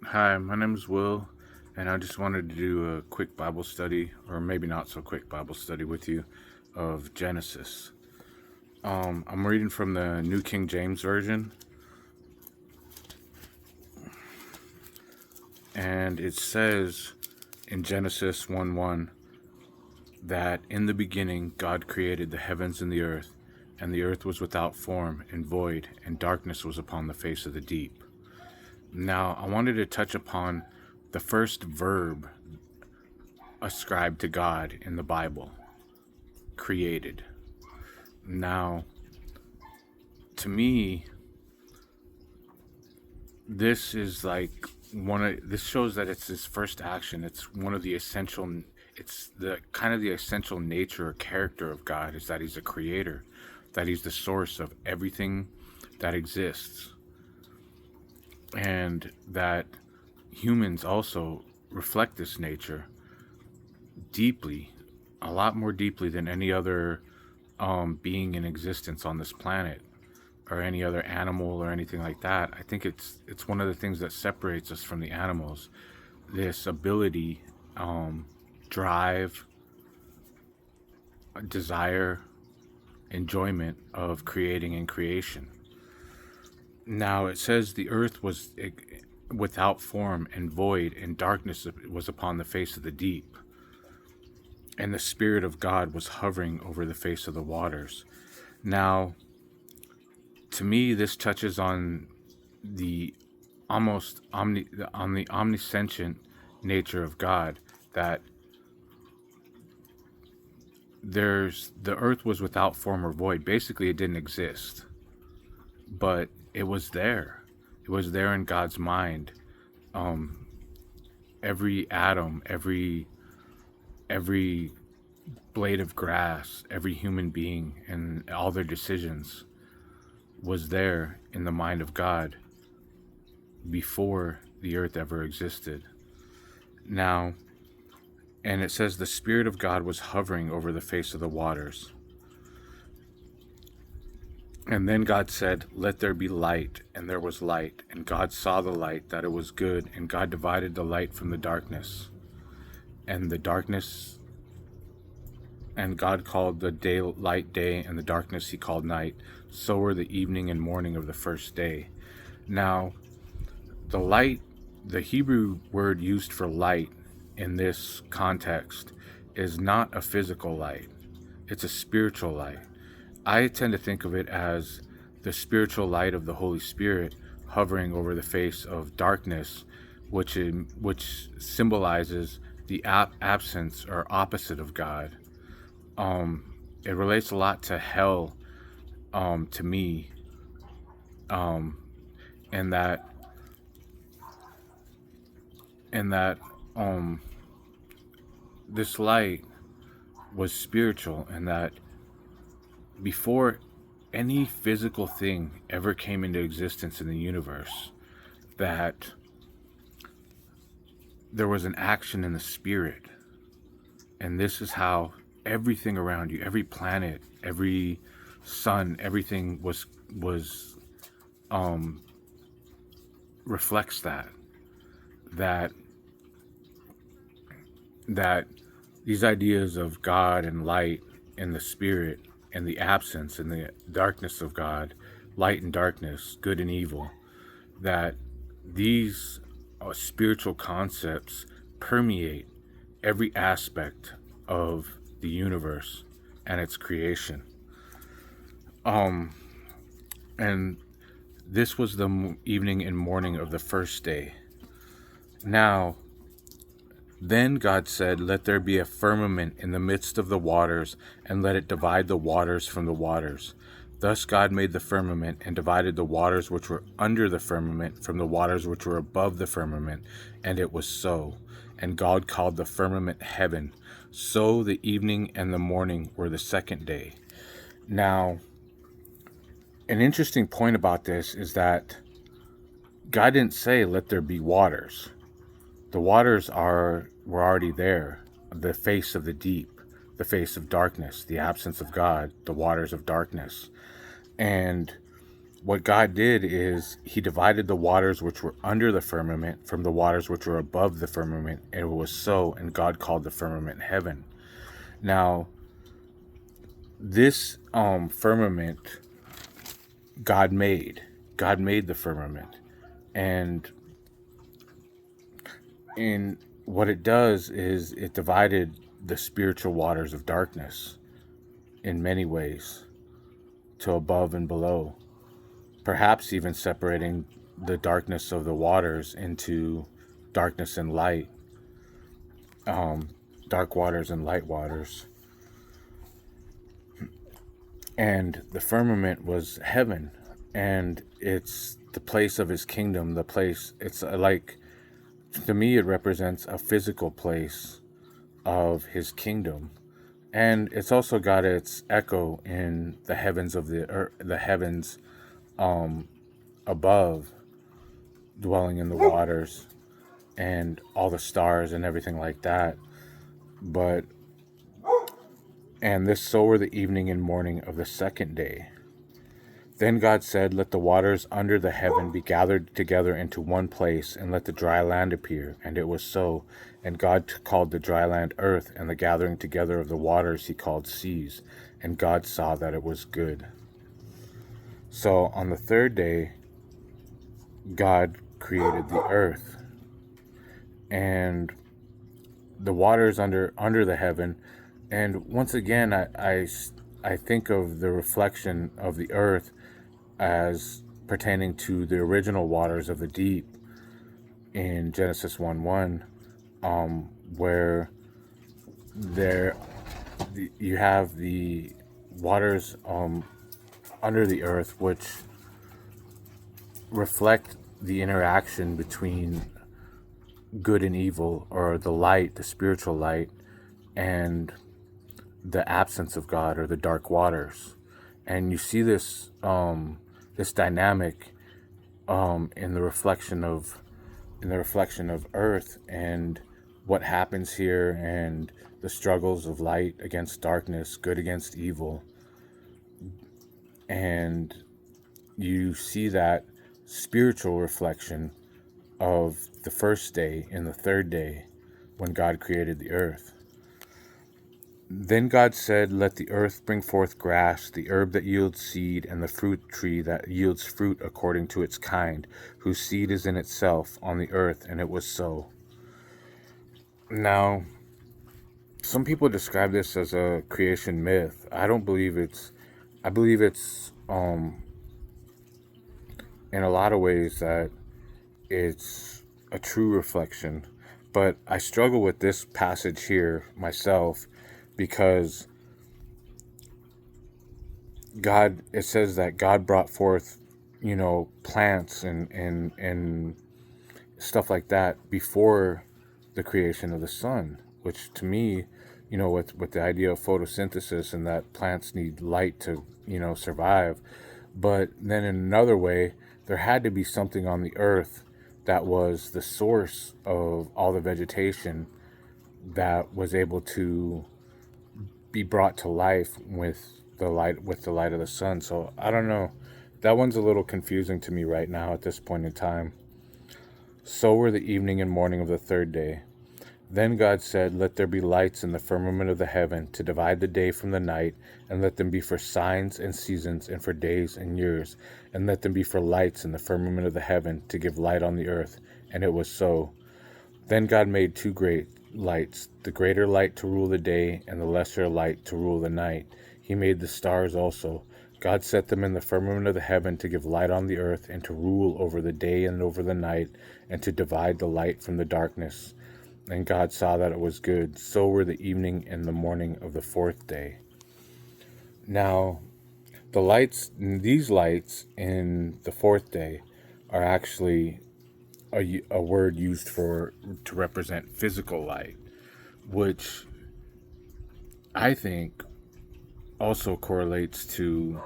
Hi, my name is Will, and I just wanted to do a quick Bible study, or maybe not so quick Bible study with you, of Genesis. I'm reading from the New King James Version, and it says in Genesis 1:1 that in the beginning God created the heavens and the earth was without form and void, and darkness was upon the face of the deep. Now, I wanted to touch upon the first verb ascribed to God in the Bible: created. Now, to me, this is like this shows that it's his first action. It's one of the essential, it's the kind of the essential nature or character of God is that he's a creator, that he's the source of everything that exists, and that humans also reflect this nature deeply, a lot more deeply than any other being in existence on this planet, or any other animal or anything like that. I think it's one of the things that separates us from the animals. This ability, drive, desire, enjoyment of creating and creation. Now it says the earth was without form and void, and darkness was upon the face of the deep, and the Spirit of God was hovering over the face of the waters. Now, to me, this touches on the on the omniscient nature of God, that the earth was without form or void. Basically, it didn't exist, but it was there. It was there in God's mind. Um, every atom, every blade of grass, every human being, and all their decisions was there in the mind of God before the earth ever existed. Now, and it says the Spirit of God was hovering over the face of the waters. And then God said, "Let there be light," and there was light. And God saw the light, that it was good, and God divided the light from the darkness. And the darkness, and God called the day light day, and the darkness he called night. So were the evening and morning of the first day. Now, the light, the Hebrew word used for light in this context, is not a physical light. It's a spiritual light. I tend to think of it as the spiritual light of the Holy Spirit hovering over the face of darkness, which symbolizes the absence or opposite of God. It relates a lot to hell, to me, um, and that and that this light was spiritual, and that before any physical thing ever came into existence in the universe, that there was an action in the spirit. And this is how everything around you, every planet, every sun, everything was reflects that that these ideas of God and light and the spirit and the absence and the darkness of God, light and darkness, good and evil, that these spiritual concepts permeate every aspect of the universe and its creation. And this was the evening and morning of the first day. Now, then God said, "Let there be a firmament in the midst of the waters, and let it divide the waters from the waters." Thus God made the firmament, and divided the waters which were under the firmament from the waters which were above the firmament, and it was so. And God called the firmament heaven. So the evening and the morning were the second day. Now, an interesting point about this is that God didn't say, "Let there be waters." The waters were already there. The face of the deep, the face of darkness, the absence of God, the waters of darkness. And what God did is he divided the waters which were under the firmament from the waters which were above the firmament, and it was so, and God called the firmament heaven. Now, this firmament God made the firmament, and in what it does is it divided the spiritual waters of darkness in many ways to above and below, perhaps even separating the darkness of the waters into darkness and light, dark waters and light waters. And the firmament was heaven, and it's the place of his kingdom, it's like, to me, it represents a physical place of his kingdom. And it's also got its echo in the heavens of the earth, the heavens above, dwelling in the waters, and all the stars and everything like that. And this so were the evening and morning of the second day. Then God said, let the waters under the heaven be gathered together into one place, and let the dry land appear. And it was so. And God called the dry land earth, and the gathering together of the waters he called seas. And God saw that it was good. So on the third day, God created the earth, and the waters under the heaven. And once again, I think of the reflection of the earth as pertaining to the original waters of the deep in Genesis 1:1, where you have the waters under the earth, which reflect the interaction between good and evil, or the light, the spiritual light, and the absence of God, or the dark waters. And you see this this dynamic in the reflection of earth, and what happens here, and the struggles of light against darkness, good against evil. And you see that spiritual reflection of the first day and the third day when God created the earth. Then God said, let the earth bring forth grass, the herb that yields seed, and the fruit tree that yields fruit according to its kind, whose seed is in itself on the earth, and it was so. Now, some people describe this as a creation myth. I believe it's in a lot of ways that it's a true reflection. But I struggle with this passage here myself, because it says that God brought forth, plants and stuff like that before the creation of the sun, which to me, with the idea of photosynthesis, and that plants need light to, survive. But then in another way, there had to be something on the earth that was the source of all the vegetation that was able to be brought to life with the light of the sun. So I don't know. That one's a little confusing to me right now at this point in time. So were the evening and morning of the third day. Then God said, let there be lights in the firmament of the heaven to divide the day from the night, and let them be for signs and seasons, and for days and years, and let them be for lights in the firmament of the heaven to give light on the earth. And it was so. Then God made two great lights, the greater light to rule the day, and the lesser light to rule the night. He made the stars also. God set them in the firmament of the heaven to give light on the earth, and to rule over the day and over the night, and to divide the light from the darkness. And God saw that it was good. So were the evening and the morning of the fourth day. Now, these lights in the fourth day are actually a word used to represent physical light, which I think also correlates to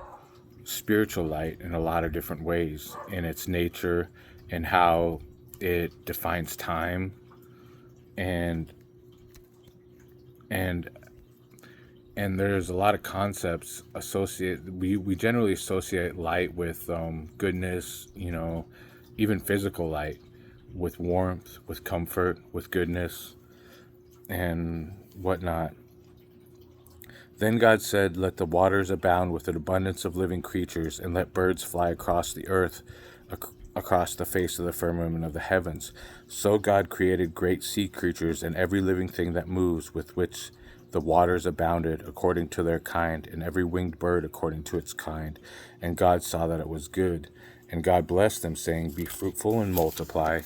spiritual light in a lot of different ways, in its nature and how it defines time, and and there's a lot of concepts associated. We generally associate light with goodness, even physical light, with warmth, with comfort, with goodness, and whatnot. Then God said, let the waters abound with an abundance of living creatures, and let birds fly across the earth, across the face of the firmament of the heavens. So God created great sea creatures and every living thing that moves, with which the waters abounded according to their kind, and every winged bird according to its kind. And God saw that it was good. And God blessed them, saying, be fruitful and multiply,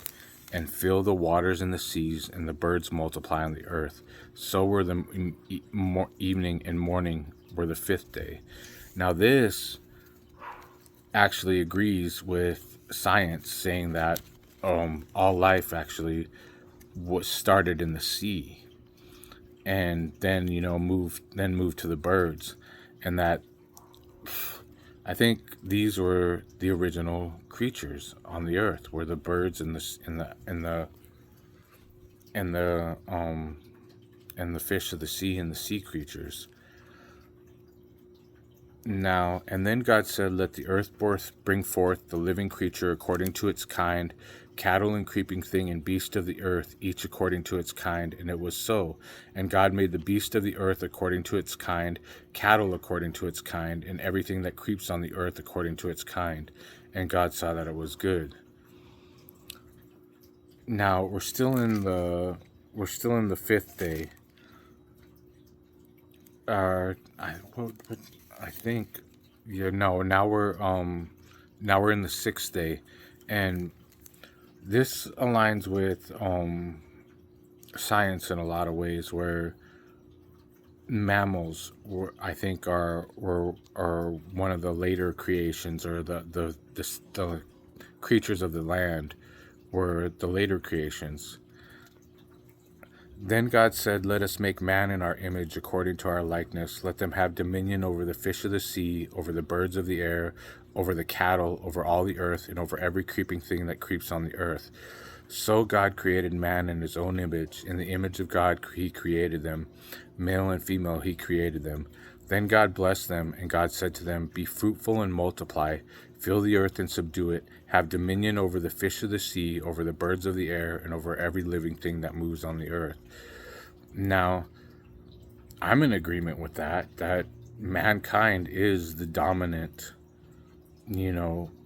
and fill the waters in the seas, and the birds multiply on the earth. So were the evening and morning were the fifth day. Now this actually agrees with science, saying that all life actually was started in the sea, and then moved to the birds, and that I think these were the original creatures on the earth, were the birds and the fish of the sea and the sea creatures. Now, and then God said, let the earth bring forth the living creature according to its kind, cattle and creeping thing and beast of the earth, each according to its kind. And it was so. And God made the beast of the earth according to its kind, cattle according to its kind, and everything that creeps on the earth according to its kind. And God saw that it was good. Now we're still in the fifth day. I think, now we're in the sixth day, and this aligns with science in a lot of ways, where mammals I think are one of the later creations, or the creatures of the land were the later creations. Then God said, let us make man in our image, according to our likeness. Let them have dominion over the fish of the sea, over the birds of the air, over the cattle, over all the earth, and over every creeping thing that creeps on the earth. So God created man in his own image. In the image of God he created them. Male and female he created them. Then God blessed them, and God said to them, be fruitful and multiply, fill the earth and subdue it, have dominion over the fish of the sea, over the birds of the air, and over every living thing that moves on the earth. Now, I'm in agreement with that mankind is the dominant,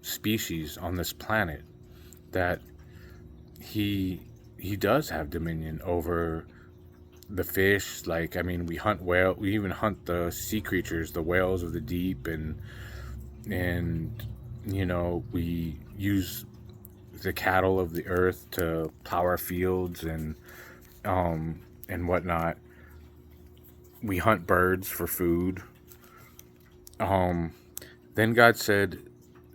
species on this planet, that he does have dominion over the fish. We hunt we even hunt the sea creatures, the whales of the deep, and we use the cattle of the earth to plow our fields and whatnot. We hunt birds for food. Then God said,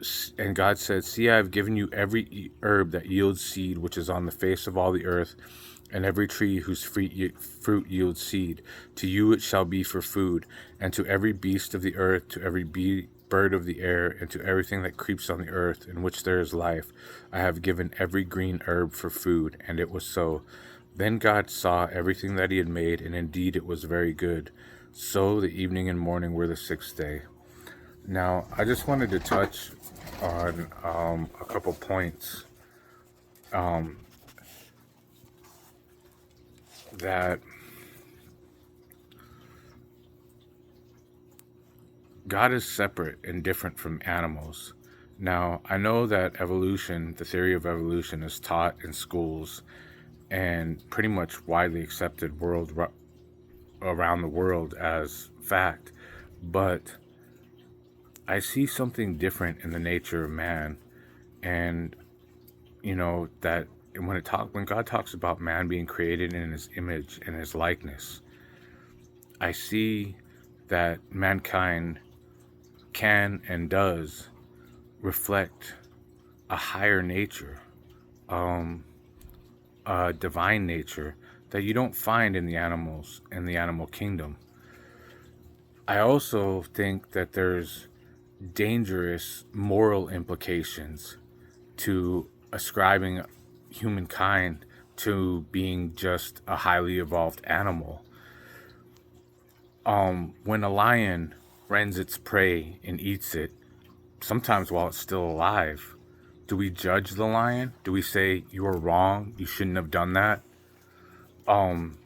see, I have given you every herb that yields seed, which is on the face of all the earth, and every tree whose fruit yields seed. To you it shall be for food, and to every beast of the earth, to every bird of the air, and to everything that creeps on the earth, in which there is life, I have given every green herb for food. And it was so. Then God saw everything that he had made, and indeed it was very good. So the evening and morning were the sixth day. Now, I just wanted to touch on a couple points that God is separate and different from animals. Now, I know that evolution, the theory of evolution, is taught in schools and pretty much widely accepted around the world as fact, but I see something different in the nature of man. And that when God talks about man being created in his image and his likeness, I see that mankind can and does reflect a higher nature, a divine nature that you don't find in the animals, in the animal kingdom. I also think that there's dangerous moral implications to ascribing humankind to being just a highly evolved animal. When a lion rends its prey and eats it, sometimes while it's still alive, do we judge the lion? Do we say, you were wrong, you shouldn't have done that? Um,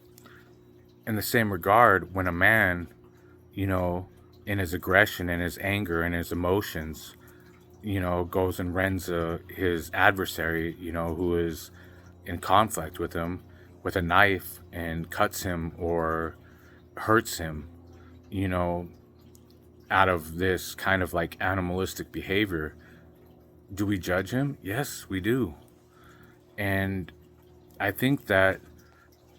in the same regard, when a man, you know, in his aggression and his anger and his emotions, goes and rends his adversary, who is in conflict with him, with a knife and cuts him or hurts him, you know, out of this kind of like animalistic behavior, do we judge him? Yes, we do. And I think that,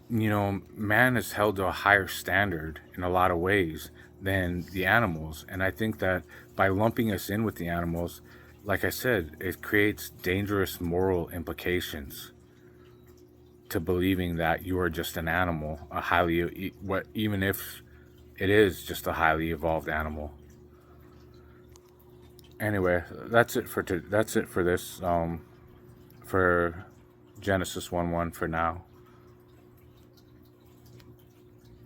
man is held to a higher standard in a lot of ways than the animals. And I think that by lumping us in with the animals, like I said, it creates dangerous moral implications to believing that you are just an animal, even if it is just a highly evolved animal. Anyway, that's it for this for Genesis 1:1 for now.